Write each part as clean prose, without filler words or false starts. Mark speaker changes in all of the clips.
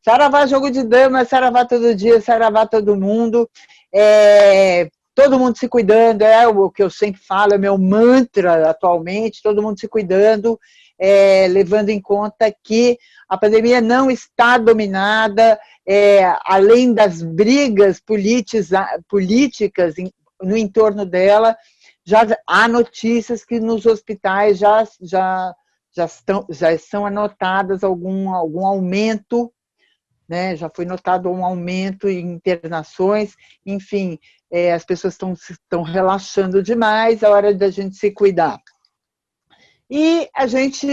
Speaker 1: Saravá jogo de dama, saravá todo dia, saravá todo mundo. Todo mundo se cuidando, é o que eu sempre falo, é meu mantra atualmente, todo mundo se cuidando, levando em conta que a pandemia não está dominada, além das brigas políticas no entorno dela, já há notícias que nos hospitais já estão anotadas algum aumento, né? Já foi notado um aumento em internações, enfim, as pessoas estão relaxando demais, é hora da gente se cuidar. E a gente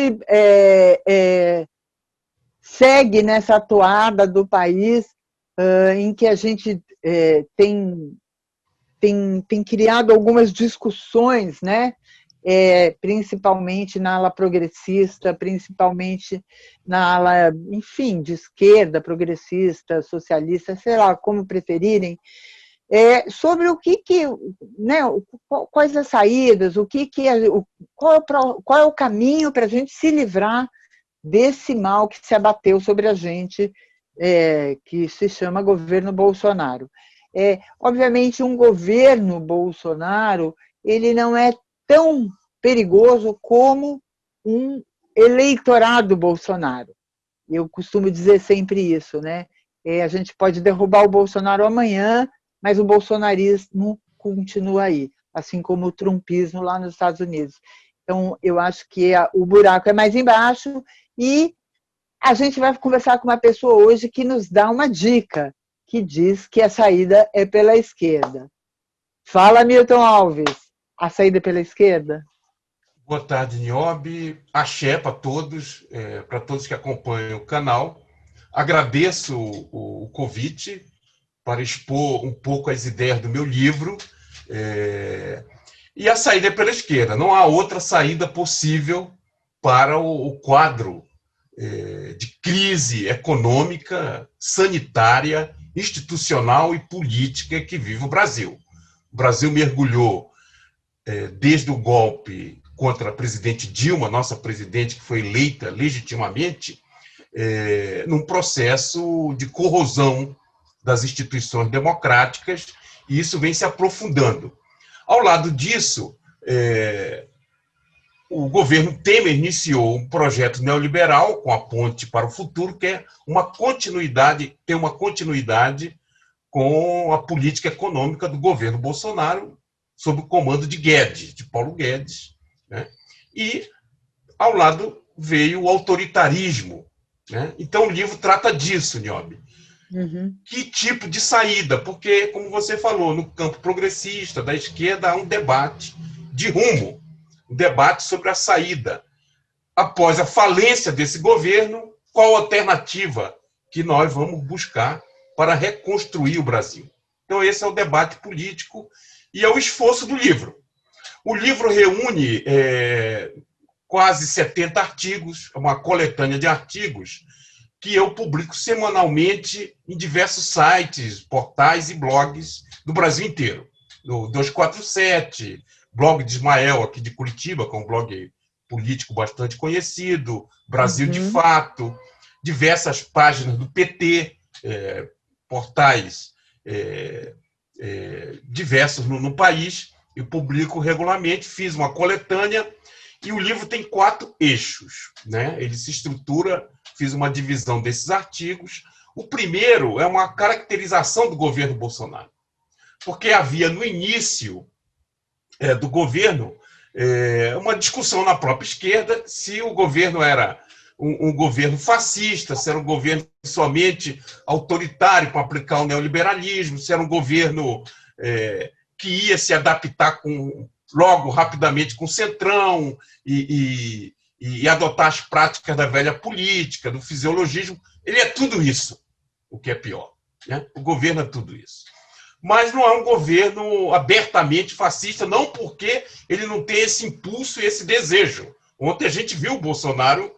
Speaker 1: segue nessa atuada do país em que a gente tem criado algumas discussões, né? Principalmente na ala progressista, principalmente na ala, enfim, de esquerda, progressista, socialista, sei lá, como preferirem, sobre o né, quais as saídas, qual é o caminho para a gente se livrar desse mal que se abateu sobre a gente, que se chama governo Bolsonaro. Obviamente, um governo Bolsonaro, ele não é tão perigoso como um eleitorado Bolsonaro. Eu costumo dizer sempre isso, né? A gente pode derrubar o Bolsonaro amanhã, mas o bolsonarismo continua aí, assim como o trumpismo lá nos Estados Unidos. Então, eu acho que o buraco é mais embaixo e a gente vai conversar com uma pessoa hoje que nos dá uma dica, que diz que a saída é pela esquerda. Fala, Milton Alves, a saída é pela esquerda?
Speaker 2: Boa tarde, Niobe. Axé para todos que acompanham o canal. Agradeço o convite para expor um pouco as ideias do meu livro. E a saída é pela esquerda. Não há outra saída possível para o quadro de crise econômica, sanitária, institucional e política que vive o Brasil. O Brasil mergulhou, desde o golpe contra a presidente Dilma, nossa presidente que foi eleita legitimamente, num processo de corrosão das instituições democráticas, e isso vem se aprofundando. Ao lado disso, o governo Temer iniciou um projeto neoliberal com a Ponte para o Futuro, que é tem uma continuidade com a política econômica do governo Bolsonaro, sob o comando de Paulo Guedes, né? E, ao lado, veio o autoritarismo, né? Então, o livro trata disso, Niobe.
Speaker 1: Uhum.
Speaker 2: Que tipo de saída? Porque, como você falou, no campo progressista, da esquerda, há um debate de rumo, um debate sobre a saída. Após a falência desse governo, qual a alternativa que nós vamos buscar para reconstruir o Brasil? Então, esse é o debate político e é o esforço do livro. O livro reúne quase 70 artigos, uma coletânea de artigos que eu publico semanalmente em diversos sites, portais e blogs do Brasil inteiro. No 247, blog de Ismael, aqui de Curitiba, que é um blog político bastante conhecido, Brasil de Fato, diversas páginas do PT, portais diversos no país. Eu publico regularmente, fiz uma coletânea, e o livro tem 4 eixos, né? Ele se estrutura, fiz uma divisão desses artigos. O primeiro é uma caracterização do governo Bolsonaro, porque havia no início do governo uma discussão na própria esquerda se o governo era um governo fascista, se era um governo somente autoritário para aplicar o neoliberalismo, se era um governo que ia se adaptar logo, rapidamente, com o Centrão e adotar as práticas da velha política, do fisiologismo. Ele é tudo isso, o que é pior, né? O governo é tudo isso. Mas não é um governo abertamente fascista, não porque ele não tem esse impulso e esse desejo. Ontem a gente viu o Bolsonaro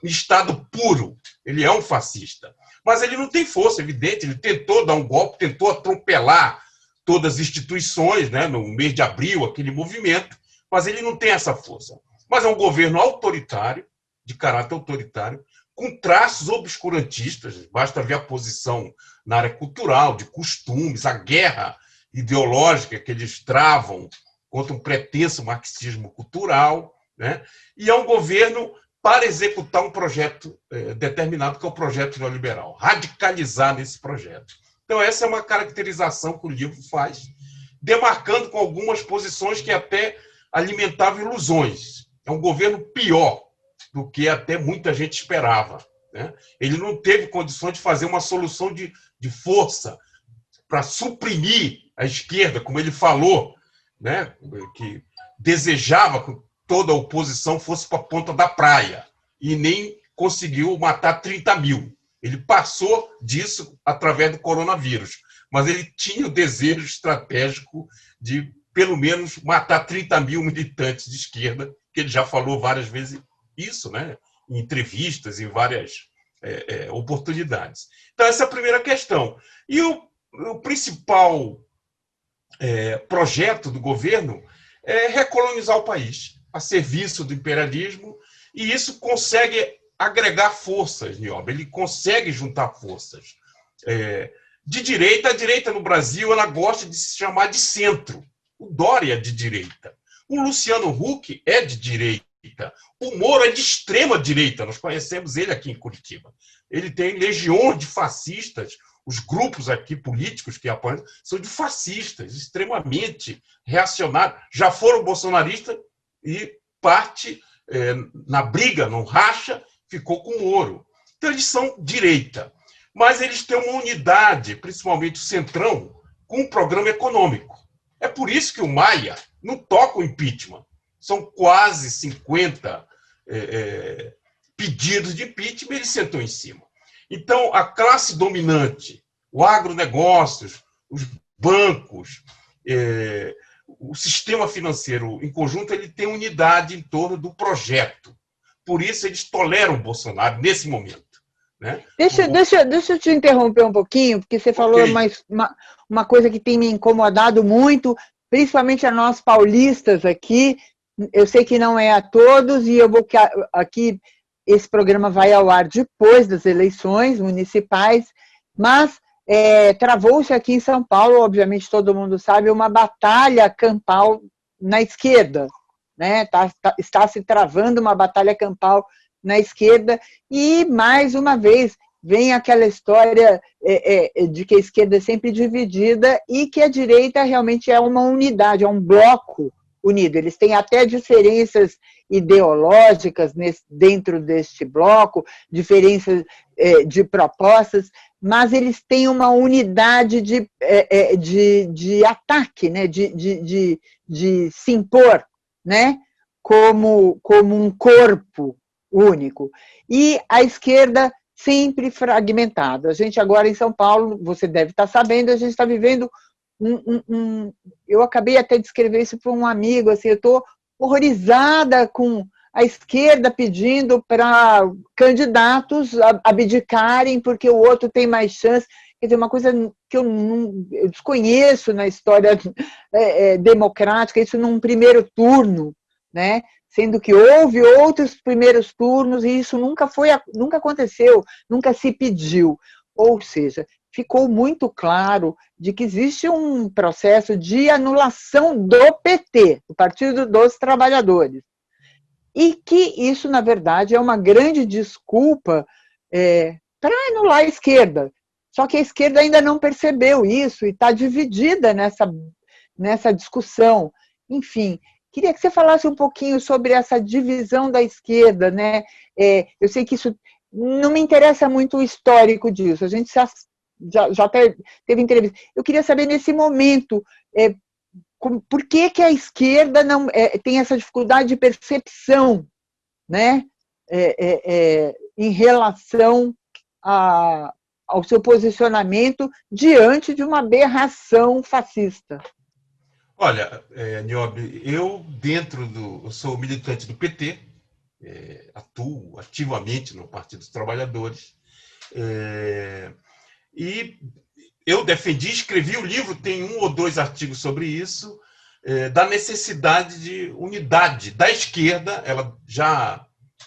Speaker 2: em estado puro, ele é um fascista. Mas ele não tem força, evidente, ele tentou dar um golpe, tentou atropelar todas as instituições, né, no mês de abril, aquele movimento, mas ele não tem essa força. Mas é um governo autoritário, de caráter autoritário, com traços obscurantistas, basta ver a posição na área cultural, de costumes, a guerra ideológica que eles travam contra um pretenso marxismo cultural, né? E é um governo para executar um projeto determinado, que é o projeto neoliberal, radicalizar nesse projeto. Então, essa é uma caracterização que o livro faz, demarcando com algumas posições que até alimentavam ilusões. É um governo pior do que até muita gente esperava, né? Ele não teve condições de fazer uma solução de força para suprimir a esquerda, como ele falou, né? Que desejava que toda a oposição fosse para a ponta da praia, e nem conseguiu matar 30 mil. Ele passou disso através do coronavírus, mas ele tinha o desejo estratégico de, pelo menos, matar 30 mil militantes de esquerda, que ele já falou várias vezes isso, né? Em entrevistas, em várias oportunidades. Então, essa é a primeira questão. E o principal projeto do governo é recolonizar o país a serviço do imperialismo, e isso consegue agregar forças, Niobe. Ele consegue juntar forças. De direita, a direita no Brasil ela gosta de se chamar de centro. O Dória é de direita. O Luciano Huck é de direita. O Moro é de extrema direita. Nós conhecemos ele aqui em Curitiba. Ele tem legiões de fascistas. Os grupos aqui políticos que apoiam são de fascistas, extremamente reacionários. Já foram bolsonaristas e parte, na briga, no racha, ficou com o Moro. Então, eles são direita. Mas eles têm uma unidade, principalmente o Centrão, com um programa econômico. É por isso que o Maia não toca o impeachment. São quase 50 pedidos de impeachment, ele sentou em cima. Então, a classe dominante, o agronegócios, os bancos, o sistema financeiro em conjunto, ele tem unidade em torno do projeto. Por isso, eles toleram o Bolsonaro nesse momento. Né?
Speaker 1: Deixa eu te interromper um pouquinho, porque você falou uma coisa que tem me incomodado muito, principalmente a nós paulistas aqui. Eu sei que não é a todos, e eu vou aqui, esse programa vai ao ar depois das eleições municipais, mas travou-se aqui em São Paulo, obviamente todo mundo sabe, uma batalha campal na esquerda, né? Está se travando uma batalha campal na esquerda, e, mais uma vez, vem aquela história de que a esquerda é sempre dividida e que a direita realmente é uma unidade, é um bloco unido. Eles têm até diferenças ideológicas dentro deste bloco, diferenças de propostas, mas eles têm uma unidade de ataque, né? de se impor, né? como um corpo único. E a esquerda sempre fragmentada. A gente agora em São Paulo, você deve estar sabendo, a gente está vivendo eu acabei até de escrever isso para um amigo, assim, eu estou horrorizada com a esquerda pedindo para candidatos abdicarem porque o outro tem mais chance. Quer dizer, uma coisa que eu desconheço na história democrática, isso num primeiro turno, né? Sendo que houve outros primeiros turnos e isso nunca aconteceu, nunca se pediu. Ou seja, ficou muito claro de que existe um processo de anulação do PT, do Partido dos Trabalhadores, e que isso, na verdade, é uma grande desculpa para anular a esquerda. Só que a esquerda ainda não percebeu isso e está dividida nessa discussão. Enfim, queria que você falasse um pouquinho sobre essa divisão da esquerda, né? Eu sei que isso não me interessa muito o histórico disso, a gente já teve entrevista. Eu queria saber, nesse momento, por que a esquerda não tem essa dificuldade de percepção, né? Em relação ao seu posicionamento diante de uma aberração fascista.
Speaker 2: Olha, Niobe, eu sou militante do PT, atuo ativamente no Partido dos Trabalhadores, e eu escrevi o livro, tem 1 ou 2 artigos sobre isso, da necessidade de unidade da esquerda, ela já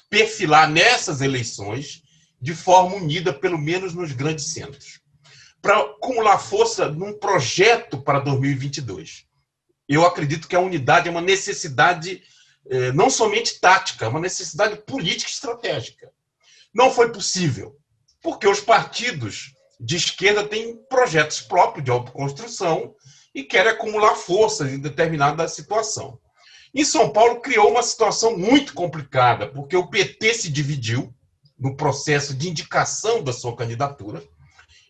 Speaker 2: perfilar nessas eleições, de forma unida, pelo menos nos grandes centros, para acumular força num projeto para 2022. Eu acredito que a unidade é uma necessidade não somente tática, é uma necessidade política e estratégica. Não foi possível, porque os partidos de esquerda têm projetos próprios de autoconstrução e querem acumular forças em determinada situação. Em São Paulo, criou uma situação muito complicada, porque o PT se dividiu no processo de indicação da sua candidatura.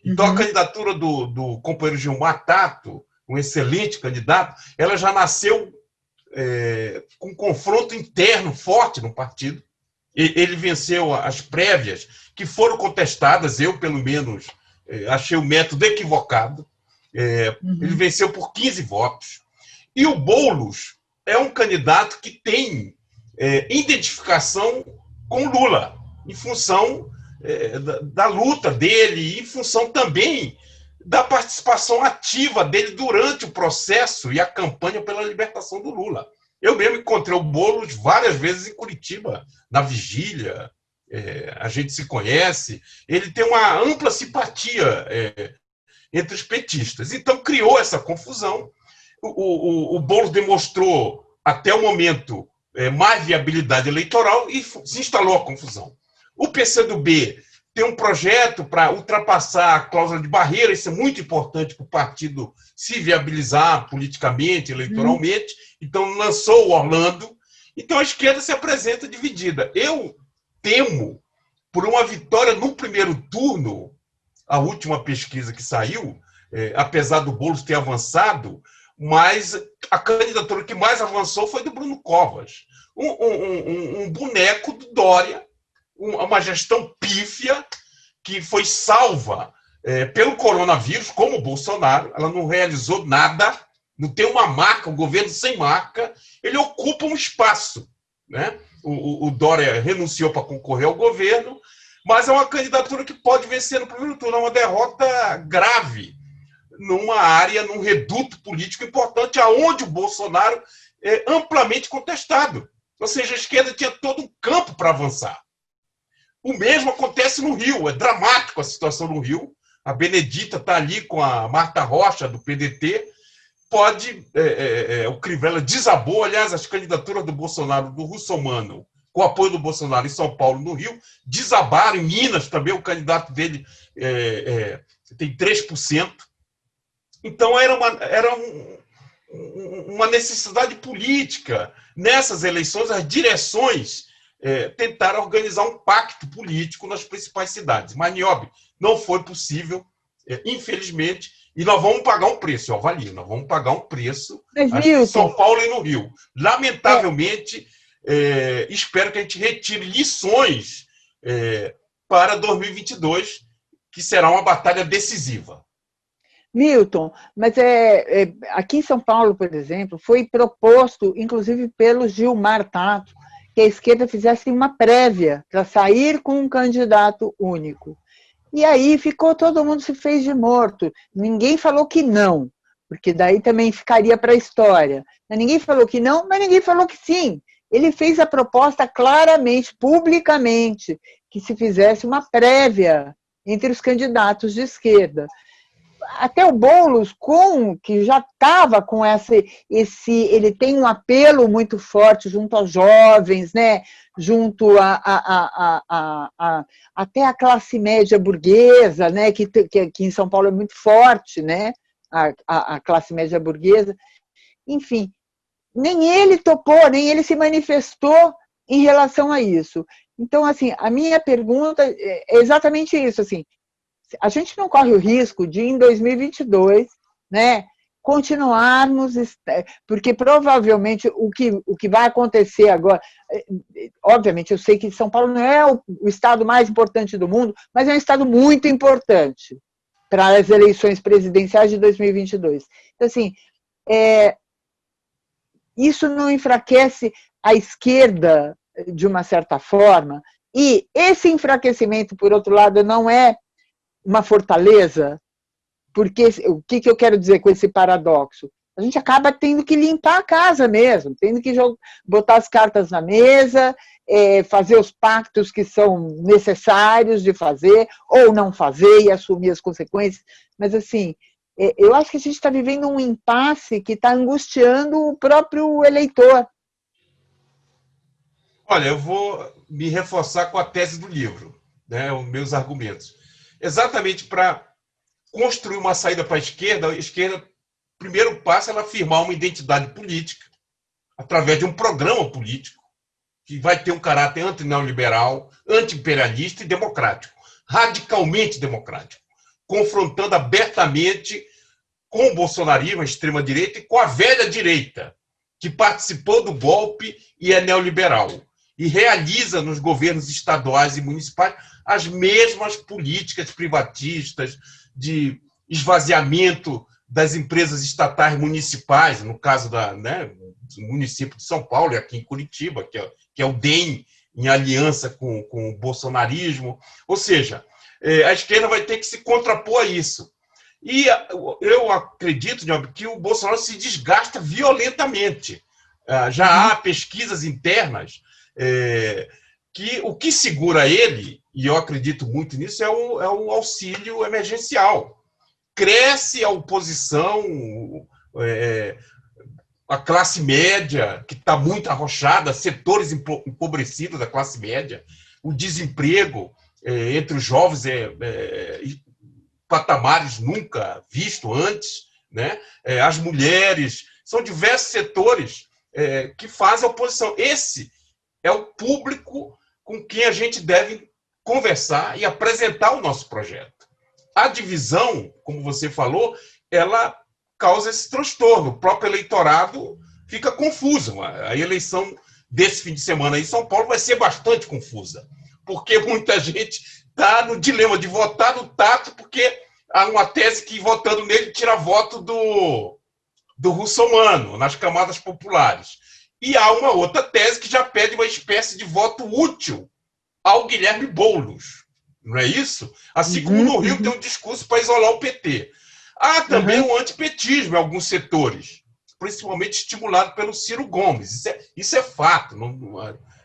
Speaker 2: Então, a candidatura do companheiro Gilmar Tato, um excelente candidato, ela já nasceu com um confronto interno forte no partido. Ele venceu as prévias, que foram contestadas, eu, pelo menos, achei o método equivocado. Ele venceu por 15 votos. E o Boulos é um candidato que tem identificação com Lula, em função da luta dele, em função também da participação ativa dele durante o processo e a campanha pela libertação do Lula. Eu mesmo encontrei o Boulos várias vezes em Curitiba, na vigília, a gente se conhece, ele tem uma ampla simpatia entre os petistas. Então, criou essa confusão. O Boulos demonstrou, até o momento, mais viabilidade eleitoral e se instalou a confusão. O PCdoB tem um projeto para ultrapassar a cláusula de barreira, isso é muito importante para o partido se viabilizar politicamente, eleitoralmente, então lançou o Orlando. Então a esquerda se apresenta dividida. Eu temo por uma vitória no primeiro turno, a última pesquisa que saiu, apesar do Boulos ter avançado, mas a candidatura que mais avançou foi do Bruno Covas, um boneco do Dória, uma gestão pífia que foi salva pelo coronavírus, como o Bolsonaro. Ela não realizou nada, não tem uma marca, um governo sem marca, ele ocupa um espaço, né? O Dória renunciou para concorrer ao governo, mas é uma candidatura que pode vencer no primeiro turno, é uma derrota grave numa área, num reduto político importante, aonde o Bolsonaro é amplamente contestado. Ou seja, a esquerda tinha todo um campo para avançar. O mesmo acontece no Rio, é dramático a situação no Rio. A Benedita está ali com a Marta Rocha, do PDT, o Crivella desabou, aliás, as candidaturas do Bolsonaro, do Russomano, com o apoio do Bolsonaro em São Paulo, no Rio, desabaram. Em Minas também, o candidato dele tem 3%. Então, era uma necessidade política. Nessas eleições, as direções tentaram organizar um pacto político nas principais cidades. Mas, Niobe, não foi possível, infelizmente, e nós vamos pagar um preço, eu avalio, nós vamos pagar um preço em São Paulo e no Rio. Lamentavelmente, espero que a gente retire lições para 2022, que será uma batalha decisiva.
Speaker 1: Milton, mas aqui em São Paulo, por exemplo, foi proposto, inclusive pelo Gilmar Tato, que a esquerda fizesse uma prévia para sair com um candidato único. E aí todo mundo se fez de morto. Ninguém falou que não, porque daí também ficaria para a história. Ninguém falou que não, mas ninguém falou que sim. Ele fez a proposta claramente, publicamente, que se fizesse uma prévia entre os candidatos de esquerda. Até o Boulos, que já estava com ele tem um apelo muito forte junto aos jovens, né? Junto até a classe média burguesa, né? Que em São Paulo é muito forte, né? A classe média burguesa. Enfim, nem ele topou, nem ele se manifestou em relação a isso. Então, assim, a minha pergunta é exatamente isso, assim, a gente não corre o risco de, em 2022, né, continuarmos, porque provavelmente o que vai acontecer agora, obviamente eu sei que São Paulo não é o estado mais importante do mundo, mas é um estado muito importante para as eleições presidenciais de 2022. Então, assim, isso não enfraquece a esquerda de uma certa forma, e esse enfraquecimento, por outro lado, não é uma fortaleza, porque o que eu quero dizer com esse paradoxo? a gente acaba tendo que limpar a casa mesmo, tendo que botar as cartas na mesa, fazer os pactos que são necessários de fazer, ou não fazer e assumir as consequências. Mas, assim, eu acho que a gente está vivendo um impasse que está angustiando o próprio eleitor.
Speaker 2: Olha, eu vou me reforçar com a tese do livro, né, os meus argumentos. Exatamente para construir uma saída para a esquerda, primeiro passo é ela afirmar uma identidade política, através de um programa político, que vai ter um caráter antineoliberal, anti-imperialista e democrático, radicalmente democrático, confrontando abertamente com o bolsonarismo, a extrema-direita, e com a velha direita, que participou do golpe e é neoliberal, e realiza nos governos estaduais e municipais as mesmas políticas privatistas de esvaziamento das empresas estatais municipais, no caso do município de São Paulo e aqui em Curitiba, que é o DEM, em aliança com o bolsonarismo. Ou seja, a esquerda vai ter que se contrapor a isso. E eu acredito, que o Bolsonaro se desgasta violentamente. Já há pesquisas internas que o que segura ele, e eu acredito muito nisso, é o auxílio emergencial. Cresce a oposição, a classe média, que está muito arrochada, setores empobrecidos da classe média, o desemprego entre os jovens patamares nunca visto antes, né? As mulheres, são diversos setores que fazem a oposição. Esse é o público com quem a gente deve conversar e apresentar o nosso projeto. A divisão, como você falou, ela causa esse transtorno. O próprio eleitorado fica confuso. A eleição desse fim de semana em São Paulo vai ser bastante confusa, porque muita gente está no dilema de votar no Tato, porque há uma tese que, votando nele, tira voto do russomano, nas camadas populares. E há uma outra tese que já pede uma espécie de voto útil ao Guilherme Boulos. Não é isso? Assim como no Rio tem um discurso para isolar o PT. Há também um antipetismo em alguns setores, principalmente estimulado pelo Ciro Gomes. Isso é fato.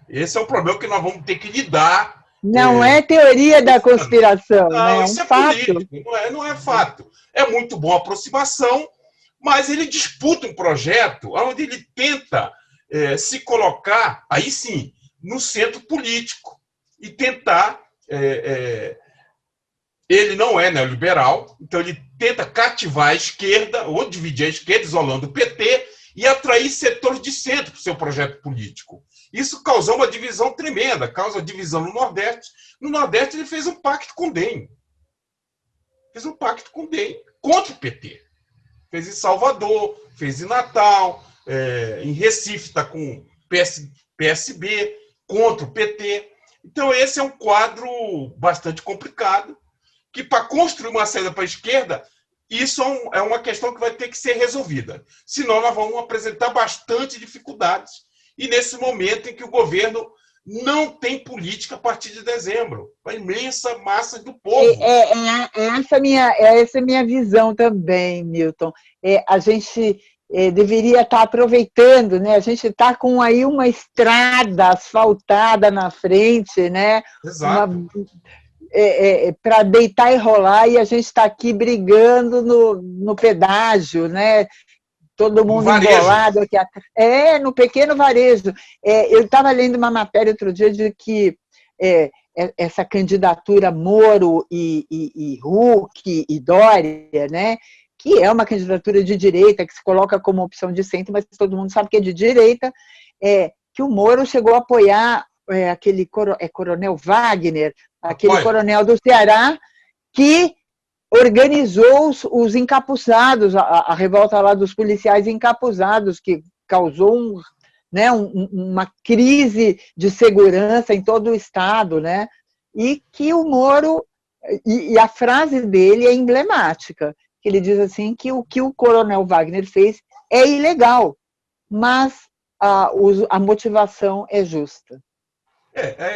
Speaker 2: Esse é um problema que nós vamos ter que lidar.
Speaker 1: Não é teoria da conspiração,
Speaker 2: não,
Speaker 1: né? É um
Speaker 2: isso é
Speaker 1: fato.
Speaker 2: político, não é fato. É muito boa aproximação, mas ele disputa um projeto onde ele tenta se colocar, aí sim, no centro político e tentar... ele não é neoliberal, então ele tenta cativar a esquerda, ou dividir a esquerda, isolando o PT, e atrair setores de centro para o seu projeto político. Isso causou uma divisão tremenda, causa divisão no Nordeste. No Nordeste ele fez um pacto com o DEM. Fez um pacto com o DEM contra o PT. Fez em Salvador, fez em Natal, em Recife está com PSB, contra o PT. Então esse é um quadro bastante complicado, que para construir uma saída para a esquerda, isso é uma questão que vai ter que ser resolvida. Senão nós vamos apresentar bastante dificuldades. E nesse momento em que o governo não tem política a partir de dezembro, a imensa massa do povo.
Speaker 1: Essa é a minha visão também, Milton. A gente deveria estar aproveitando, né? A gente está com aí uma estrada asfaltada na frente, né?
Speaker 2: Exato.
Speaker 1: Para deitar e rolar, e a gente está aqui brigando no pedágio, né? Todo mundo embolado aqui atrás. No pequeno varejo. Eu estava lendo uma matéria outro dia de que essa candidatura Moro e Huck e Dória, né? Que é uma candidatura de direita, que se coloca como opção de centro, mas todo mundo sabe que é de direita, que o Moro chegou a apoiar aquele Coronel Wagner, aquele coronel do Ceará, que organizou os encapuzados, a revolta lá dos policiais encapuzados, que causou uma crise de segurança em todo o Estado, né? E que o Moro, e a frase dele é emblemática, que ele diz assim que o que o coronel Wagner fez é ilegal, mas a motivação é justa.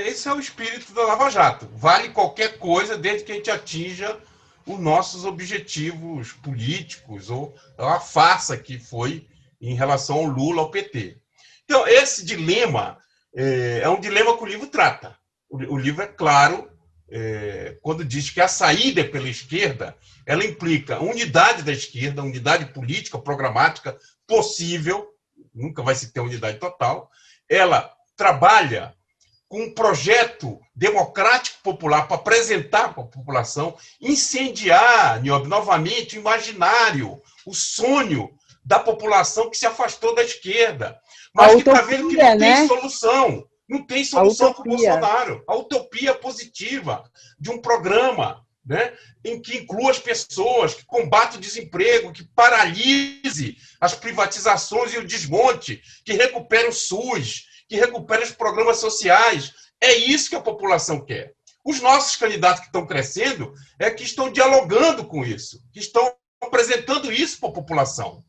Speaker 2: Esse é o espírito da Lava Jato. Vale qualquer coisa desde que a gente atinja os nossos objetivos políticos ou a farsa que foi em relação ao Lula, ao PT. Então, esse dilema é um dilema que o livro trata. O livro é claro quando diz que a saída pela esquerda ela implica unidade da esquerda, unidade política, programática possível, nunca vai se ter unidade total. Ela trabalha com um projeto democrático popular para apresentar para a população, incendiar, Niobe, novamente o imaginário, o sonho da população que se afastou da esquerda, mas que está vendo que não tem solução. Não tem solução para o Bolsonaro. A utopia positiva de um programa, né, em que inclua as pessoas, que combate o desemprego, que paralise as privatizações e o desmonte, que recupere o SUS, que recupere os programas sociais. É isso que a população quer. Os nossos candidatos que estão crescendo que estão dialogando com isso, que estão apresentando isso para a população.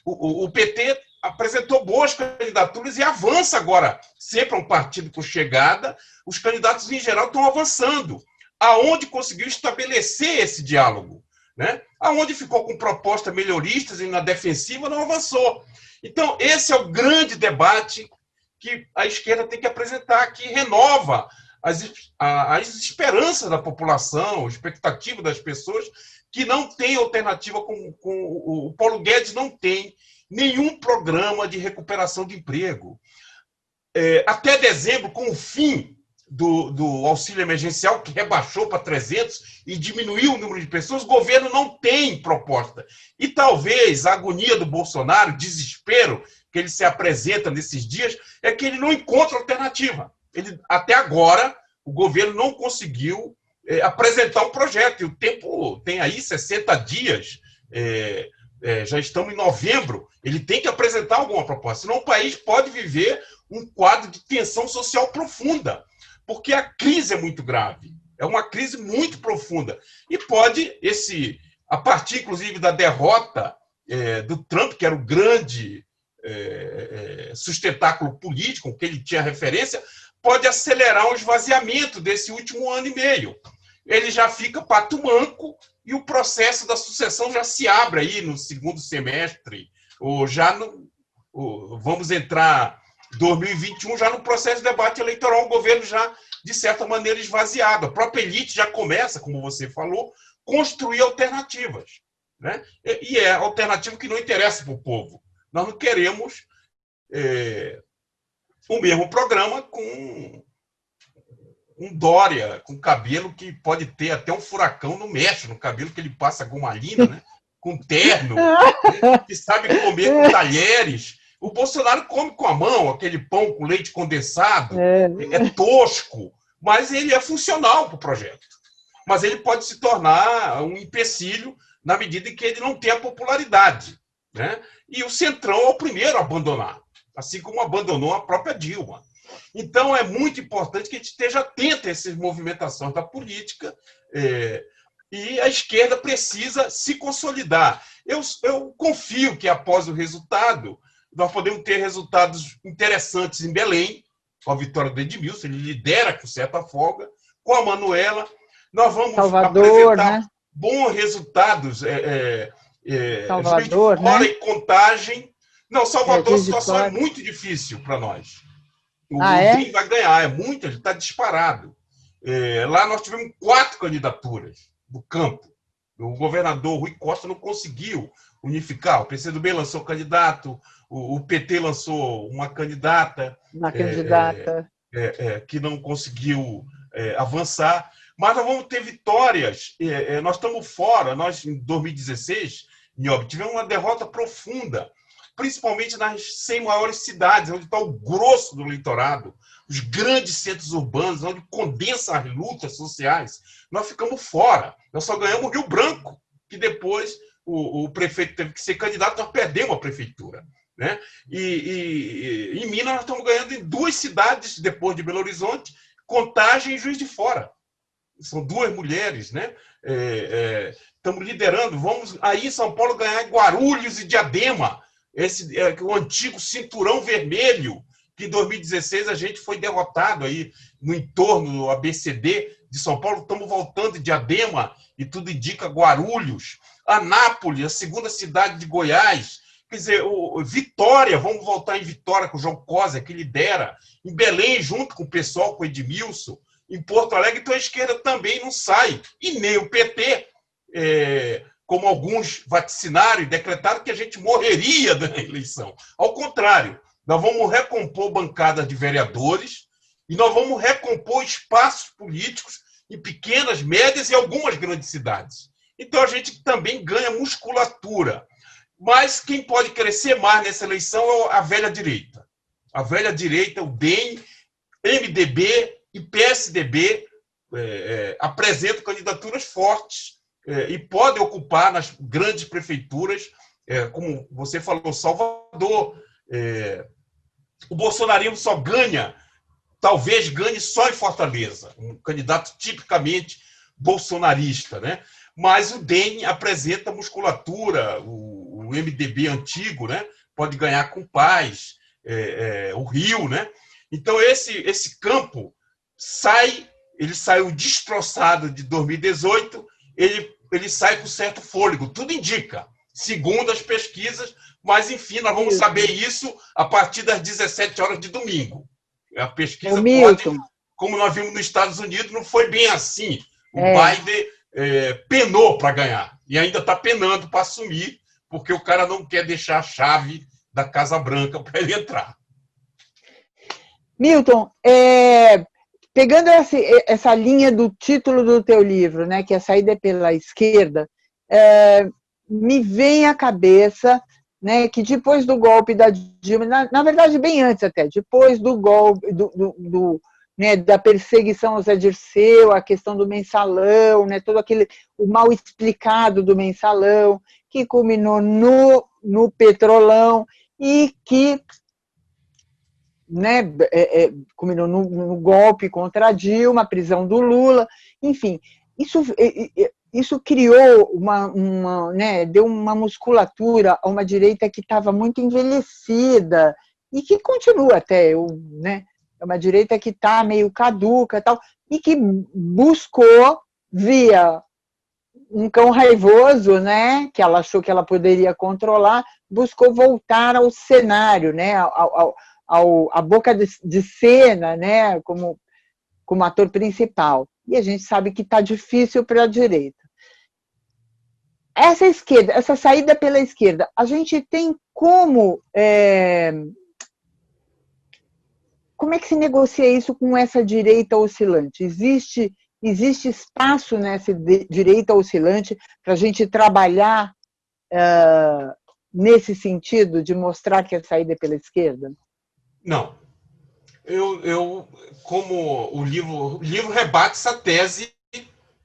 Speaker 2: O PT apresentou boas candidaturas e avança agora. Sempre é um partido com chegada, os candidatos em geral estão avançando. Aonde conseguiu estabelecer esse diálogo, né? Aonde ficou com propostas melhoristas e na defensiva não avançou. Então, esse é o grande debate que a esquerda tem que apresentar, que renova as esperanças da população, a expectativa das pessoas, que não tem alternativa com o Paulo Guedes não tem nenhum programa de recuperação de emprego. Até dezembro, com o fim do auxílio emergencial, que rebaixou para 300 e diminuiu o número de pessoas, o governo não tem proposta. E talvez a agonia do Bolsonaro, desespero que ele se apresenta nesses dias, é que ele não encontra alternativa. Até agora, o governo não conseguiu apresentar um projeto. E o tempo tem aí 60 dias, já estamos em novembro, ele tem que apresentar alguma proposta. Senão o país pode viver um quadro de tensão social profunda, porque a crise é muito grave. É uma crise muito profunda. E pode, a partir, inclusive, da derrota do Trump, que era o grande sustentáculo político, que ele tinha referência, pode acelerar o esvaziamento desse último ano e meio. Ele já fica pato manco e o processo da sucessão já se abre aí no segundo semestre, ou já vamos entrar 2021 já no processo de debate eleitoral, o governo já, de certa maneira, esvaziado. A própria elite já começa, como você falou, construir alternativas, né? E é alternativa que não interessa para o povo. Nós não queremos o mesmo programa com um Dória, com cabelo que pode ter até um furacão no México, no cabelo que ele passa gomalina, né? Com terno, que sabe comer com talheres. O Bolsonaro come com a mão aquele pão com leite condensado, é tosco, mas ele é funcional para o projeto. Mas ele pode se tornar um empecilho na medida em que ele não tem a popularidade, né? E o Centrão é o primeiro a abandonar, assim como abandonou a própria Dilma. Então, é muito importante que a gente esteja atento a essas movimentações da política e a esquerda precisa se consolidar. Eu confio que, após o resultado, nós podemos ter resultados interessantes em Belém, com a vitória do Edmilson, ele lidera com certa folga, com a Manuela. Nós vamos
Speaker 1: Salvador,
Speaker 2: apresentar
Speaker 1: né?
Speaker 2: bons resultados.
Speaker 1: Salvador,
Speaker 2: Juiz de Fora,
Speaker 1: né?
Speaker 2: e Contagem. Não, Salvador, a situação é muito difícil para nós. O DRIM vai ganhar, ele está disparado. Lá nós tivemos 4 candidaturas do campo. O governador Rui Costa não conseguiu unificar. O PCdoB lançou candidato, o PT lançou uma candidata. Que não conseguiu avançar. Mas nós vamos ter vitórias. Nós estamos fora. Nós, em 2016, Niobe, tivemos uma derrota profunda, principalmente nas 100 maiores cidades, onde está o grosso do eleitorado, os grandes centros urbanos, onde condensa as lutas sociais. Nós ficamos fora. Nós só ganhamos Rio Branco, que depois o prefeito teve que ser candidato, nós perdemos a prefeitura, né? E em Minas nós estamos ganhando em 2 cidades, depois de Belo Horizonte, Contagem e Juiz de Fora. São 2 mulheres, né? Estamos liderando. Vamos aí em São Paulo ganhar Guarulhos e Diadema, o antigo cinturão vermelho, que em 2016 a gente foi derrotado aí no entorno do ABCD, de São Paulo, estamos voltando de Diadema, e tudo indica Guarulhos, Anápolis, a segunda cidade de Goiás, quer dizer, Vitória, vamos voltar em Vitória com o João Cosa, que lidera, em Belém, junto com o pessoal, com o Edmilson, em Porto Alegre, então a esquerda também não sai, e nem o PT, como alguns vaticinaram e decretaram que a gente morreria na eleição. Ao contrário, nós vamos recompor bancadas de vereadores e nós vamos recompor espaços políticos em pequenas, médias e algumas grandes cidades. Então a gente também ganha musculatura. Mas quem pode crescer mais nessa eleição é a velha direita. A velha direita, o DEM, MDB e PSDB apresentam candidaturas fortes e podem ocupar nas grandes prefeituras, como você falou, Salvador. O bolsonarismo só ganha, talvez ganhe só em Fortaleza, um candidato tipicamente bolsonarista, né? Mas o DEM apresenta musculatura, o MDB antigo, né? Pode ganhar com Paz, o Rio, né? Então esse campo ele saiu destroçado de 2018, ele sai com certo fôlego, tudo indica, segundo as pesquisas, mas, enfim, nós vamos saber isso a partir das 17 horas de domingo. A pesquisa pode, como nós vimos nos Estados Unidos, não foi bem assim. O Biden penou para ganhar, e ainda está penando para assumir, porque o cara não quer deixar a chave da Casa Branca para ele entrar.
Speaker 1: Milton, pegando essa linha do título do teu livro, né, que é a saída pela esquerda, me vem à cabeça, né, que depois do golpe da Dilma, na verdade bem antes até, depois do golpe, né, da perseguição ao Zé Dirceu, a questão do mensalão, né, todo o mal explicado do mensalão, que culminou no Petrolão e que, né, culminou no golpe contra a Dilma, a prisão do Lula, enfim, isso criou né, deu uma musculatura a uma direita que estava muito envelhecida e que continua até, né, é uma direita que está meio caduca e tal, e que buscou, via um cão raivoso, né, que ela achou que ela poderia controlar, buscou voltar ao cenário, né, a boca de cena, né, como ator principal. E a gente sabe que está difícil para a direita. Essa esquerda, essa saída pela esquerda, a gente tem como é que se negocia isso com essa direita oscilante? Existe espaço nessa direita oscilante para a gente trabalhar nesse sentido de mostrar que a saída é pela esquerda?
Speaker 2: Não. Eu como o livro rebate essa tese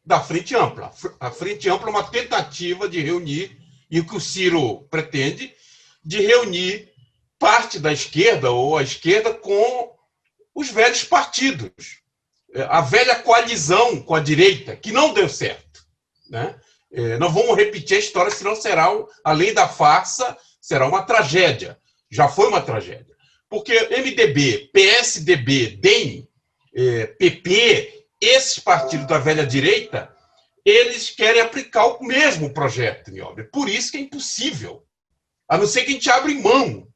Speaker 2: da Frente Ampla. A Frente Ampla é uma tentativa de reunir, e o que o Ciro pretende, de reunir parte da esquerda ou a esquerda com os velhos partidos. A velha coalizão com a direita, que não deu certo, né? Não vamos repetir a história, senão será, além da farsa, será uma tragédia. Já foi uma tragédia. Porque MDB, PSDB, DEM, PP, esses partidos da velha direita, eles querem aplicar o mesmo projeto, Nióbio. Por isso que é impossível. A não ser que a gente abra mão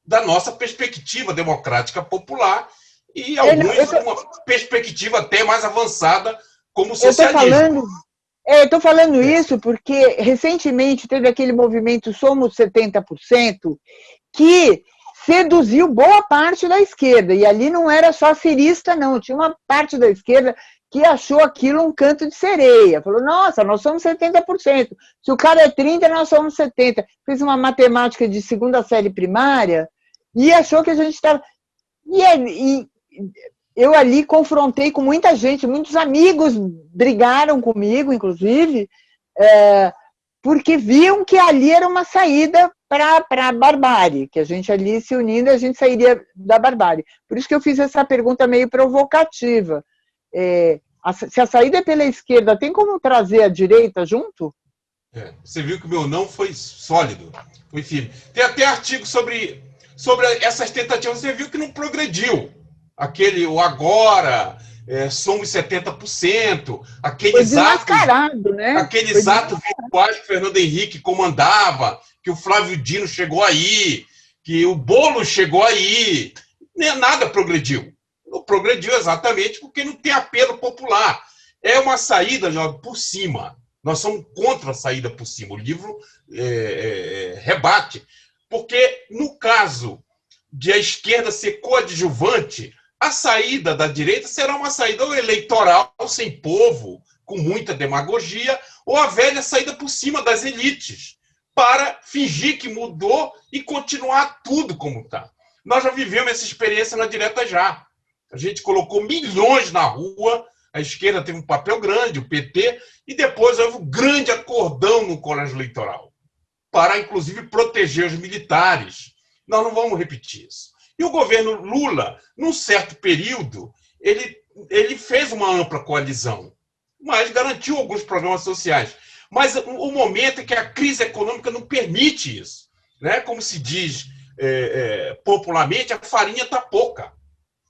Speaker 2: da nossa perspectiva democrática popular e alguns uma perspectiva até mais avançada como socialismo.
Speaker 1: Eu estou falando isso porque recentemente teve aquele movimento Somos 70%, que seduziu boa parte da esquerda, e ali não era só cirista, não, tinha uma parte da esquerda que achou aquilo um canto de sereia, falou, nossa, nós somos 70%, se o cara é 30%, nós somos 70%, fez uma matemática de segunda série primária, e achou que a gente estava... E eu ali confrontei com muita gente, muitos amigos brigaram comigo, inclusive, porque viam que ali era uma saída para a barbárie, que a gente ali se unindo, a gente sairia da barbárie. Por isso que eu fiz essa pergunta meio provocativa. Se a saída é pela esquerda, tem como trazer a direita junto?
Speaker 2: Você viu que o meu não foi sólido, foi firme. Tem até artigo sobre essas tentativas, você viu que não progrediu. O Agora, somos 70%,
Speaker 1: Foi desmascarado, né?
Speaker 2: aqueles atos virtuais que o Fernando Henrique comandava, que o Flávio Dino chegou aí, que o Boulos chegou aí, nem nada progrediu. Não progrediu exatamente porque não tem apelo popular. É uma saída por cima. Nós somos contra a saída por cima. O livro rebate. Porque, no caso de a esquerda ser coadjuvante, a saída da direita será uma saída eleitoral, sem povo, com muita demagogia, ou a velha saída por cima das elites, para fingir que mudou e continuar tudo como está. Nós já vivemos essa experiência na direta já. A gente colocou milhões na rua, a esquerda teve um papel grande, o PT, e depois houve um grande acordão no colégio eleitoral, para, inclusive, proteger os militares. Nós não vamos repetir isso. E o governo Lula, num certo período, ele fez uma ampla coalizão, mas garantiu alguns programas sociais. Mas o momento é que a crise econômica não permite isso. Né? Como se diz popularmente, a farinha está pouca.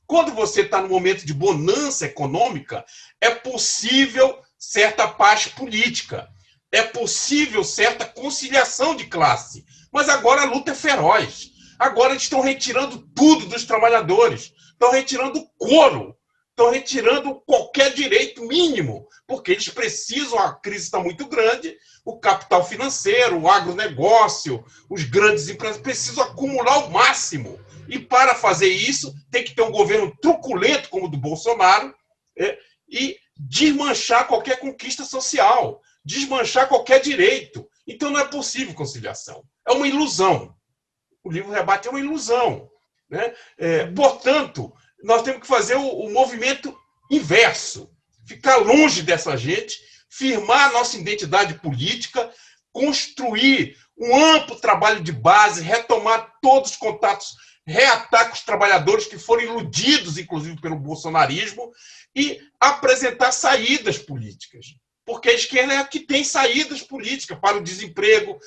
Speaker 2: Quando você está no momento de bonança econômica, é possível certa paz política, é possível certa conciliação de classe. Mas agora a luta é feroz. Agora eles estão retirando tudo dos trabalhadores, estão retirando o couro, estão retirando qualquer direito mínimo, porque eles precisam, a crise está muito grande, o capital financeiro, o agronegócio, os grandes empresas precisam acumular o máximo. E para fazer isso, tem que ter um governo truculento como o do Bolsonaro e desmanchar qualquer conquista social, desmanchar qualquer direito. Então não é possível conciliação. É uma ilusão. O livro rebate é uma ilusão. Né? Portanto, nós temos que fazer o movimento inverso. Ficar longe dessa gente, firmar a nossa identidade política, construir um amplo trabalho de base, retomar todos os contatos, reatar os trabalhadores que foram iludidos, inclusive, pelo bolsonarismo, e apresentar saídas políticas. Porque a esquerda é a que tem saídas políticas para o desemprego,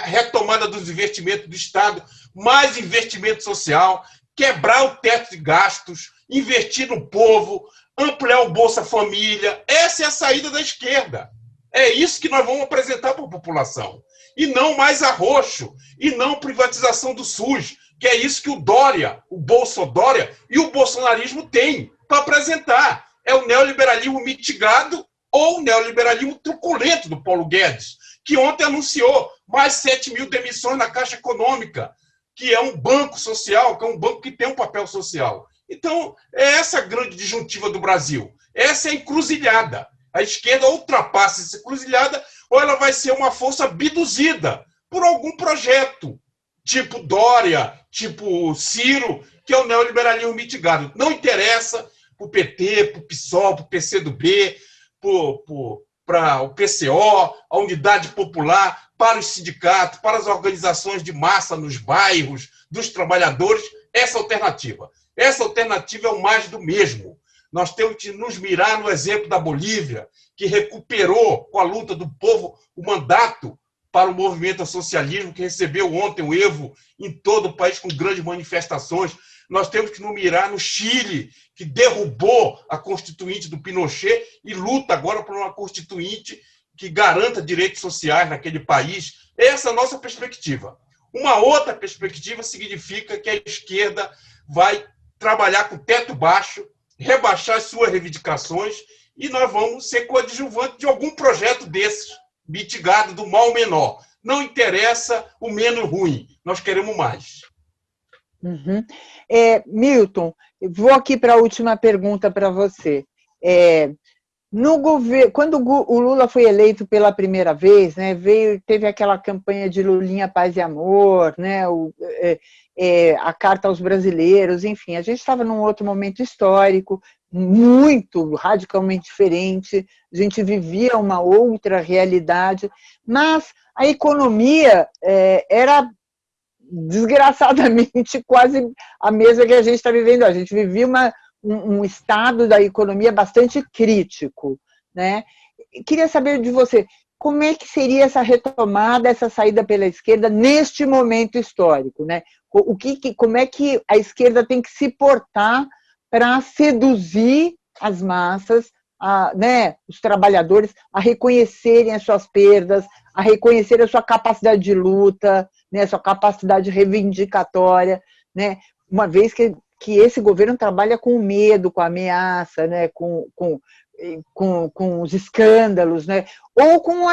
Speaker 2: retomada dos investimentos do Estado, mais investimento social, quebrar o teto de gastos, investir no povo, ampliar o Bolsa Família. Essa é a saída da esquerda. É isso que nós vamos apresentar para a população. E não mais arroxo, e não privatização do SUS, que é isso que o Dória, o Bolsodória e o bolsonarismo têm para apresentar. É o neoliberalismo mitigado ou o neoliberalismo truculento do Paulo Guedes, que ontem anunciou mais 7 mil demissões na Caixa Econômica, que é um banco social, que é um banco que tem um papel social. Então, é essa a grande disjuntiva do Brasil. Essa é a encruzilhada. A esquerda ultrapassa essa encruzilhada ou ela vai ser uma força abduzida por algum projeto, tipo Dória, tipo Ciro, que é o neoliberalismo mitigado. Não interessa para o PT, para o PSOL, para o PCdoB, para o PCO, a Unidade Popular, para os sindicatos, para as organizações de massa nos bairros, dos trabalhadores, essa alternativa. Essa alternativa é o mais do mesmo. Nós temos que nos mirar no exemplo da Bolívia, que recuperou, com a luta do povo, o mandato para o movimento ao socialismo, que recebeu ontem o Evo em todo o país com grandes manifestações. Nós temos que nos mirar no Chile, que derrubou a Constituinte do Pinochet e luta agora por uma Constituinte que garanta direitos sociais naquele país. Essa é a nossa perspectiva. Uma outra perspectiva significa que a esquerda vai trabalhar com teto baixo, rebaixar as suas reivindicações e nós vamos ser coadjuvantes de algum projeto desses, mitigado do mal menor. Não interessa o menos ruim, nós queremos mais.
Speaker 1: Uhum. Milton, vou aqui para a última pergunta para você. No governo, quando o Lula foi eleito pela primeira vez, né, teve aquela campanha de Lulinha, Paz e Amor, né, a Carta aos Brasileiros, enfim, a gente estava num outro momento histórico, muito radicalmente diferente, a gente vivia uma outra realidade, mas a economia era desgraçadamente quase a mesma que a gente está vivendo. A gente vivia um estado da economia bastante crítico, né? Queria saber de você, como é que seria essa retomada, essa saída pela esquerda neste momento histórico, né? Como é que a esquerda tem que se portar para seduzir as massas, né, os trabalhadores, a reconhecerem as suas perdas, a reconhecer a sua capacidade de luta, né, a sua capacidade reivindicatória, né, uma vez que esse governo trabalha com medo, com ameaça, né, com os escândalos, né, ou com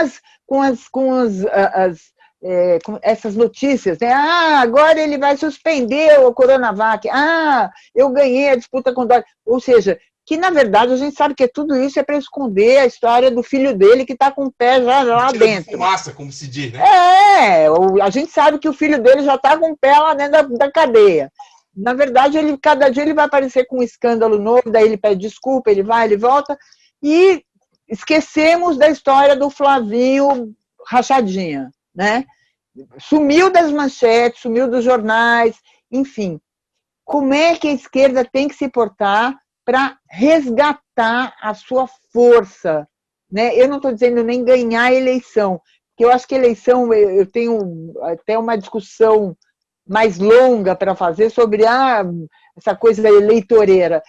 Speaker 1: essas notícias, né? Agora ele vai suspender o Coronavac. Eu ganhei a disputa com o Dória. Ou seja, que na verdade a gente sabe que tudo isso é para esconder a história do filho dele que está com o pé já lá dentro.
Speaker 2: Fumaça, como se diz, né?
Speaker 1: A gente sabe que o filho dele já está com o pé lá dentro da cadeia. Na verdade, cada dia ele vai aparecer com um escândalo novo, daí ele pede desculpa, ele vai, ele volta, e esquecemos da história do Flavinho Rachadinha, né? Sumiu das manchetes, sumiu dos jornais, enfim. Como é que a esquerda tem que se portar para resgatar a sua força, né? Eu não estou dizendo nem ganhar a eleição, porque eu acho que a eleição, eu tenho até uma discussão mais longa para fazer sobre essa coisa eleitoreira.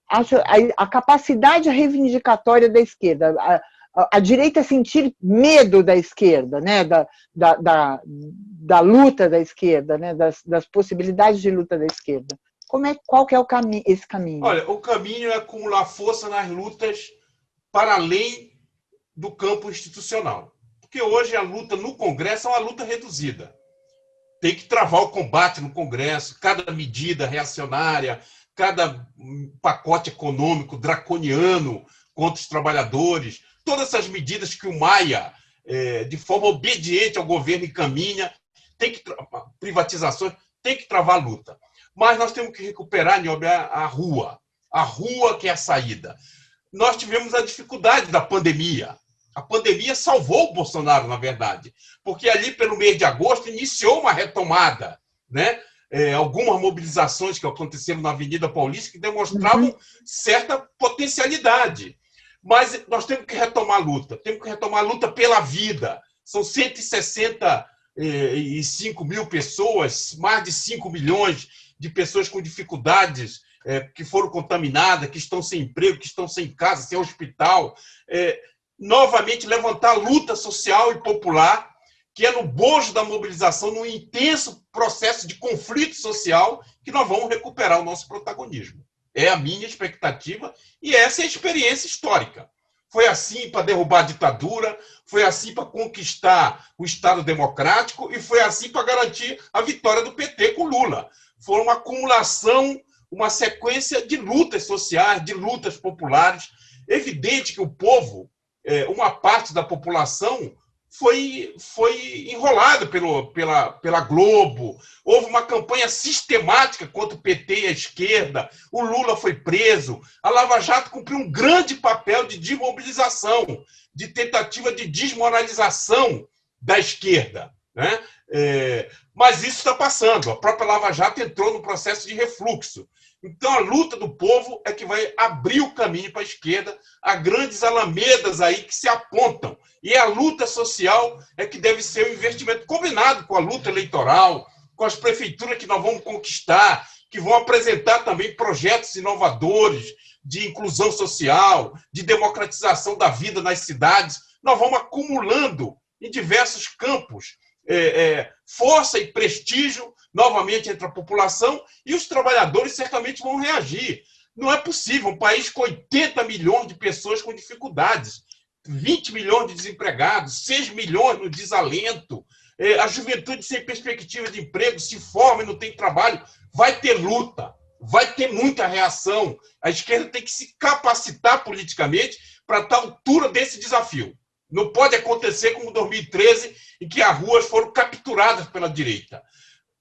Speaker 1: A capacidade reivindicatória da esquerda, a direita sentir medo da esquerda, né, da luta da esquerda, né, das possibilidades de luta da esquerda. Qual que é esse caminho?
Speaker 2: Olha, o caminho é acumular força nas lutas para além do campo institucional. Porque hoje a luta no Congresso é uma luta reduzida. Tem que travar o combate no Congresso, cada medida reacionária, cada pacote econômico draconiano contra os trabalhadores, todas essas medidas que o Maia, de forma obediente ao governo, encaminha, privatizações, tem que travar a luta. Mas nós temos que recuperar, Niobe, a rua que é a saída. Nós tivemos a dificuldade da pandemia. A pandemia salvou o Bolsonaro, na verdade, porque ali, pelo mês de agosto, iniciou uma retomada, né? Algumas mobilizações que aconteceram na Avenida Paulista que demonstravam certa potencialidade. Mas nós temos que retomar a luta. Temos que retomar a luta pela vida. São 165 mil pessoas, mais de 5 milhões de pessoas com dificuldades, que foram contaminadas, que estão sem emprego, que estão sem casa, sem hospital. Novamente levantar a luta social e popular, que é no bojo da mobilização, num intenso processo de conflito social, que nós vamos recuperar o nosso protagonismo. É a minha expectativa e essa é a experiência histórica. Foi assim para derrubar a ditadura, foi assim para conquistar o Estado democrático e foi assim para garantir a vitória do PT com Lula. Foi uma acumulação, uma sequência de lutas sociais, de lutas populares. Evidente que o povo, uma parte da população, foi enrolada pela Globo. Houve uma campanha sistemática contra o PT e a esquerda. O Lula foi preso. A Lava Jato cumpriu um grande papel de desmobilização, de tentativa de desmoralização da esquerda, né? Mas isso está passando. A própria Lava Jato entrou no processo de refluxo. Então, a luta do povo é que vai abrir o caminho para a esquerda. Há grandes alamedas aí que se apontam. E a luta social é que deve ser um investimento combinado com a luta eleitoral, com as prefeituras que nós vamos conquistar, que vão apresentar também projetos inovadores de inclusão social, de democratização da vida nas cidades. Nós vamos acumulando em diversos campos força e prestígio novamente entre a população, e os trabalhadores certamente vão reagir. Não é possível um país com 80 milhões de pessoas com dificuldades, 20 milhões de desempregados, 6 milhões no desalento, a juventude sem perspectiva de emprego, se forma e não tem trabalho. Vai ter luta, vai ter muita reação. A esquerda tem que se capacitar politicamente para estar à altura desse desafio. Não pode acontecer como 2013, em que as ruas foram capturadas pela direita.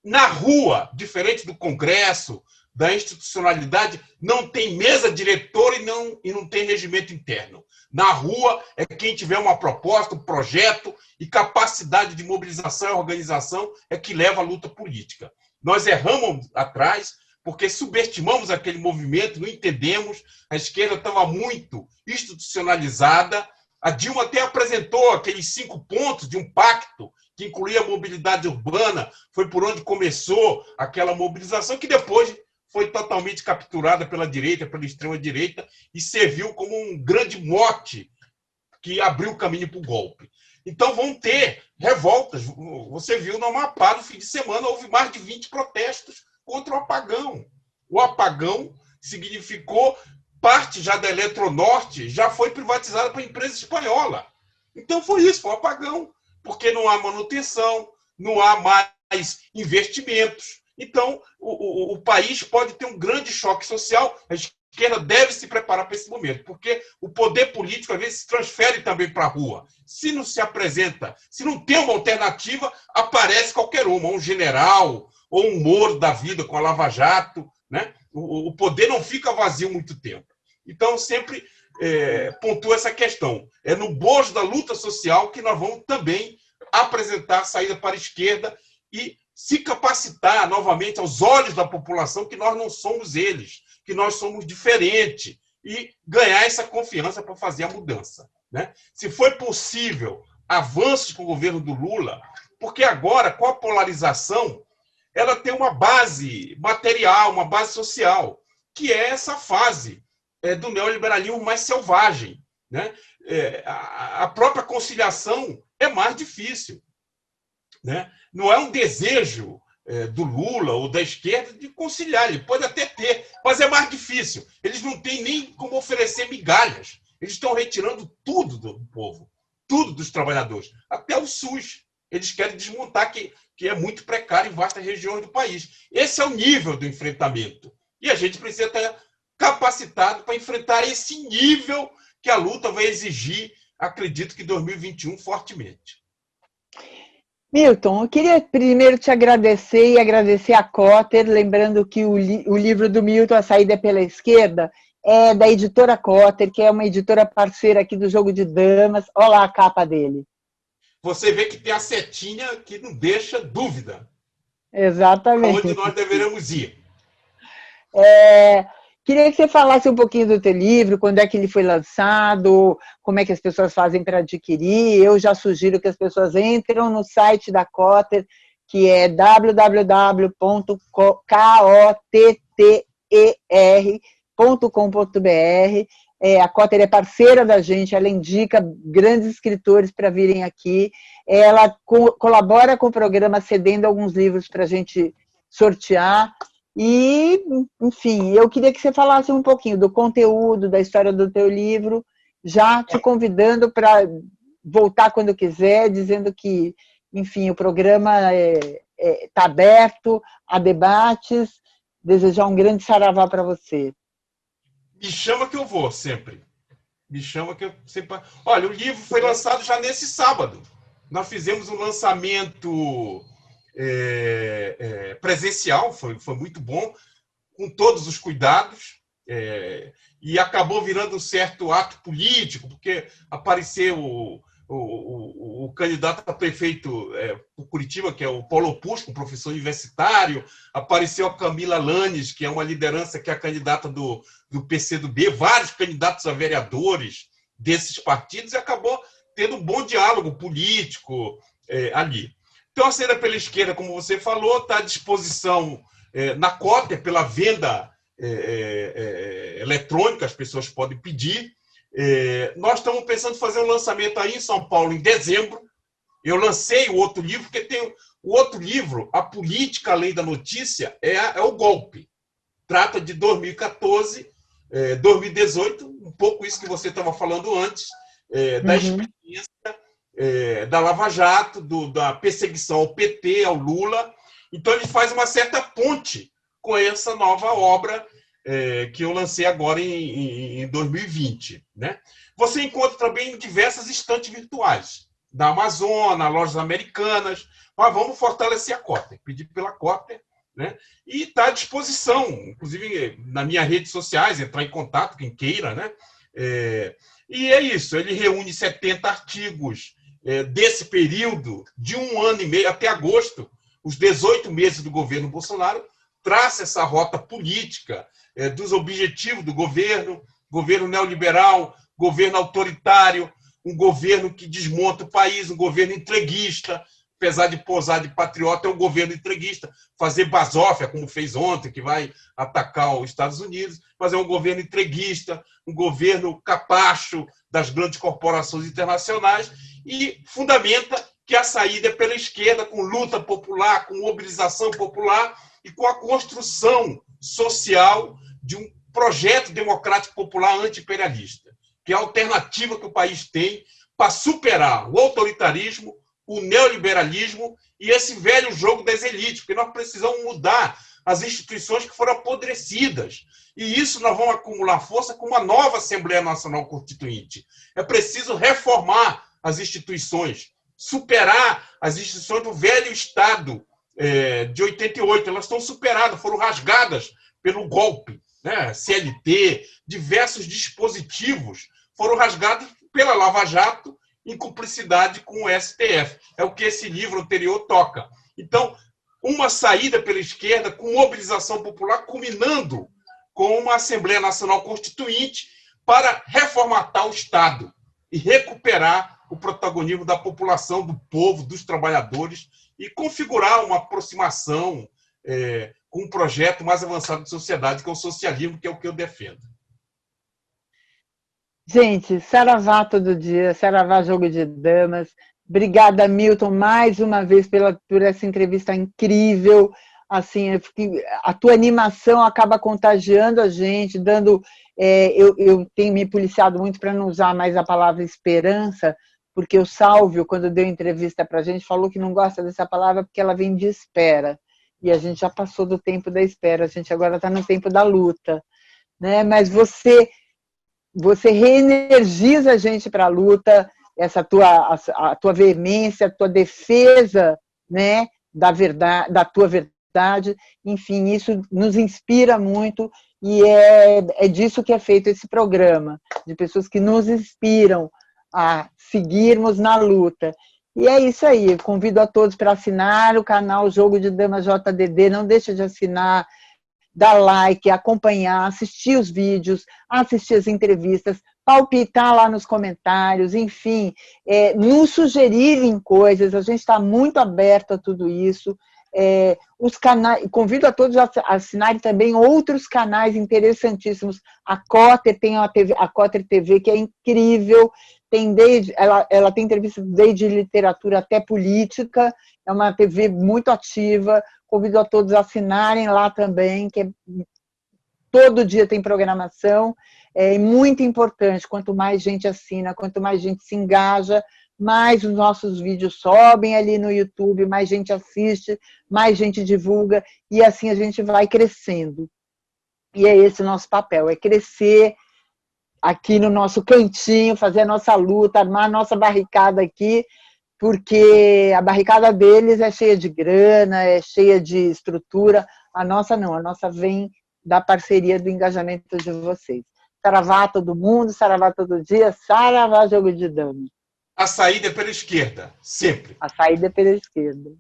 Speaker 2: Na rua, diferente do Congresso, da institucionalidade, não tem mesa diretora e não tem regimento interno. Na rua é quem tiver uma proposta, um projeto e capacidade de mobilização e organização é que leva a luta política. Nós erramos atrás porque subestimamos aquele movimento, não entendemos, a esquerda estava muito institucionalizada. A Dilma até apresentou aqueles 5 pontos de um pacto que incluía a mobilidade urbana, foi por onde começou aquela mobilização, que depois foi totalmente capturada pela direita, pela extrema-direita, e serviu como um grande mote que abriu o caminho para o golpe. Então vão ter revoltas. Você viu no Amapá, no fim de semana, houve mais de 20 protestos contra o apagão. O apagão significou parte já da Eletronorte já foi privatizada para a empresa espanhola. Então foi isso, foi um apagão, porque não há manutenção, não há mais investimentos. Então o país pode ter um grande choque social. A esquerda deve se preparar para esse momento, porque o poder político às vezes se transfere também para a rua. Se não se apresenta, se não tem uma alternativa, aparece qualquer uma, um general ou um Moro da vida com a Lava Jato, né? O poder não fica vazio muito tempo. Então, sempre pontua essa questão. É no bojo da luta social que nós vamos também apresentar a saída para a esquerda e se capacitar novamente aos olhos da população que nós não somos eles, que nós somos diferentes, e ganhar essa confiança para fazer a mudança, né? Se foi possível avanços com o governo do Lula, porque agora, com a polarização, ela tem uma base material, uma base social, que é essa fase do neoliberalismo mais selvagem, né? A própria conciliação é mais difícil, né? Não é um desejo do Lula ou da esquerda de conciliar, ele pode até ter, mas é mais difícil. Eles não têm nem como oferecer migalhas, eles estão retirando tudo do povo, tudo dos trabalhadores, até o SUS. Eles querem desmontar, que é muito precário em vastas regiões do país. Esse é o nível do enfrentamento. E a gente precisa estar capacitado para enfrentar esse nível que a luta vai exigir, acredito que 2021, fortemente.
Speaker 1: Milton, eu queria primeiro te agradecer e agradecer a Cotter, lembrando que o livro do Milton, A Saída pela Esquerda, é da editora Cotter, que é uma editora parceira aqui do Jogo de Damas. Olha lá a capa dele.
Speaker 2: Você vê que tem a setinha que não deixa dúvida.
Speaker 1: Exatamente.
Speaker 2: Para onde nós deveremos ir.
Speaker 1: Queria que você falasse um pouquinho do teu livro, quando é que ele foi lançado, como é que as pessoas fazem para adquirir. Eu já sugiro que as pessoas entrem no site da Cotter, que é www.kotter.com.br. A Cotter é parceira da gente, ela indica grandes escritores para virem aqui. Ela colabora com o programa, cedendo alguns livros para a gente sortear. E, enfim, eu queria que você falasse um pouquinho do conteúdo, da história do teu livro, já te convidando para voltar quando quiser, dizendo que, enfim, o programa está aberto a debates, desejar um grande saravá para você.
Speaker 2: Me chama que eu vou, sempre. Me chama que eu sempre... Olha, o livro foi lançado já nesse sábado. Nós fizemos um lançamento presencial, foi muito bom, com todos os cuidados, e acabou virando um certo ato político, porque apareceu o candidato a prefeito por Curitiba, que é o Paulo Opusco, um professor universitário, apareceu a Camila Lanes, que é uma liderança que é a candidata do PCdoB, vários candidatos a vereadores desses partidos, e acabou tendo um bom diálogo político ali. Então, a Saída pela Esquerda, como você falou, está à disposição na Cotter, pela venda eletrônica, as pessoas podem pedir. Nós estamos pensando em fazer um lançamento aí em São Paulo em dezembro. Eu lancei o outro livro, porque tem o outro livro, A Política Além da Notícia, é o golpe. Trata de 2014, 2018, um pouco isso que você estava falando antes, da experiência da Lava Jato, da perseguição ao PT, ao Lula. Então, ele faz uma certa ponte com essa nova obra que eu lancei agora em 2020. Né? Você encontra também em diversas estantes virtuais, da Amazon, lojas americanas, mas vamos fortalecer a Cotter, pedir pela Cotter, né? E está à disposição, inclusive nas minhas redes sociais, entrar em contato, quem queira. Né? E é isso, ele reúne 70 artigos desse período de 1 ano e meio até agosto, os 18 meses do governo Bolsonaro, traça essa rota política dos objetivos do governo neoliberal, governo autoritário, um governo que desmonta o país, um governo entreguista, apesar de posar de patriota, é um governo entreguista, fazer basófia, como fez ontem, que vai atacar os Estados Unidos, mas é um governo entreguista, um governo capacho das grandes corporações internacionais e fundamenta que a saída é pela esquerda, com luta popular, com mobilização popular e com a construção social de um projeto democrático popular anti-imperialista, que é a alternativa que o país tem para superar o autoritarismo, o neoliberalismo e esse velho jogo das elites, porque nós precisamos mudar as instituições que foram apodrecidas. E isso nós vamos acumular força com uma nova Assembleia Nacional Constituinte. É preciso reformar as instituições, superar as instituições do velho Estado de 88. Elas estão superadas, foram rasgadas pelo golpe, né? CLT, diversos dispositivos foram rasgados pela Lava Jato em cumplicidade com o STF. É o que esse livro anterior toca. Então, uma saída pela esquerda com mobilização popular, culminando com uma Assembleia Nacional Constituinte para reformatar o Estado e recuperar o protagonismo da população, do povo, dos trabalhadores e configurar uma aproximação com um projeto mais avançado de sociedade, que é o socialismo, que é o que eu defendo.
Speaker 1: Gente, saravá todo dia, saravá jogo de damas. Obrigada, Milton, mais uma vez por essa entrevista incrível. Assim, a tua animação acaba contagiando a gente, dando. Eu tenho me policiado muito para não usar mais a palavra esperança, porque o Sálvio, quando deu entrevista para a gente, falou que não gosta dessa palavra porque ela vem de espera. E a gente já passou do tempo da espera, a gente agora está no tempo da luta, né? Mas você reenergiza a gente para a luta, a tua veemência, a tua defesa, né, da tua verdade, enfim, isso nos inspira muito e é disso que é feito esse programa, de pessoas que nos inspiram a seguirmos na luta. E é isso aí, convido a todos para assinar o canal Jogo de Damas JDD, não deixa de assinar, dar like, acompanhar, assistir os vídeos, assistir as entrevistas, palpitar lá nos comentários, enfim, nos sugerirem coisas, a gente está muito aberto a tudo isso. Os canais, convido a todos a assinarem também outros canais interessantíssimos. A Cotter tem a Cotter TV, que é incrível, ela tem entrevistas desde literatura até política, é uma TV muito ativa. Convido a todos a assinarem lá também, que todo dia tem programação, é muito importante. Quanto mais gente assina, quanto mais gente se engaja, mais os nossos vídeos sobem ali no YouTube, mais gente assiste, mais gente divulga, e assim a gente vai crescendo. E é esse o nosso papel, é crescer aqui no nosso cantinho, fazer a nossa luta, armar a nossa barricada aqui, porque a barricada deles é cheia de grana, é cheia de estrutura, a nossa não, a nossa vem da parceria, do engajamento de vocês. Saravá todo mundo, saravá todo dia, saravá jogo de damas.
Speaker 2: A saída é pela esquerda, sempre.
Speaker 1: A saída é pela esquerda.